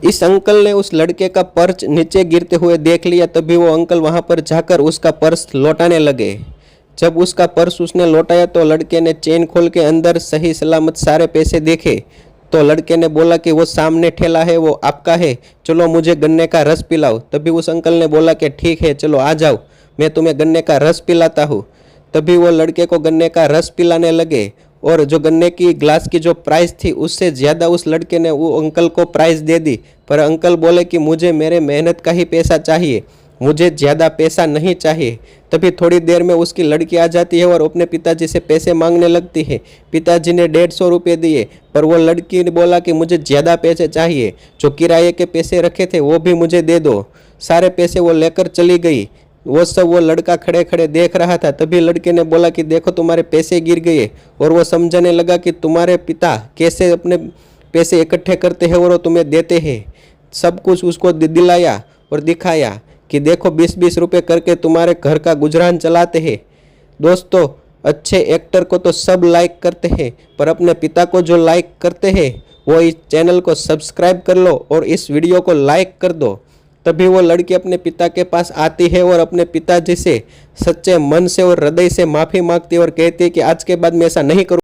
इस अंकल ने उस लड़के का पर्स नीचे गिरते हुए देख लिया। तभी वो अंकल वहां पर जाकर उसका पर्स लौटाने लगे। जब उसका पर्स उसने लौटाया तो लड़के ने चेन खोल के अंदर सही सलामत सारे पैसे देखे। तो लड़के ने बोला कि वो सामने ठेला है वो आपका है, चलो मुझे गन्ने का रस पिलाओ। तभी उस अंकल ने बोला कि ठीक है चलो आ जाओ, मैं तुम्हें गन्ने का रस पिलाता हूँ। तभी वो लड़के को गन्ने का रस पिलाने लगे और जो गन्ने की ग्लास की जो प्राइस थी उससे ज़्यादा उस लड़के ने वो अंकल को प्राइस दे दी। पर अंकल बोले कि मुझे मेरे मेहनत का ही पैसा चाहिए, मुझे ज़्यादा पैसा नहीं चाहिए। तभी थोड़ी देर में उसकी लड़की आ जाती है और अपने पिताजी से पैसे मांगने लगती है। पिताजी ने 150 रुपये दिए, पर वो लड़की ने बोला कि मुझे ज़्यादा पैसे चाहिए, जो किराए के पैसे रखे थे वो भी मुझे दे दो। सारे पैसे वो लेकर चली गई। वो सब वो लड़का खड़े खड़े देख रहा था। तभी लड़के ने बोला कि देखो तुम्हारे पैसे गिर गए। और वो समझाने लगा कि तुम्हारे पिता कैसे अपने पैसे इकट्ठे करते हैं और वो तुम्हें देते हैं। सब कुछ उसको दिलाया और दिखाया कि देखो 20-20 रुपये करके तुम्हारे घर का गुजरान चलाते हैं। दोस्तों, अच्छे एक्टर को तो सब लाइक करते हैं, पर अपने पिता को जो लाइक करते हैं वो इस चैनल को सब्सक्राइब कर लो और इस वीडियो को लाइक कर दो। तभी वो लड़की अपने पिता के पास आती है और अपने पिताजी से सच्चे मन से और हृदय से माफ़ी मांगती है और कहती है कि आज के बाद मैं ऐसा नहीं करूँ।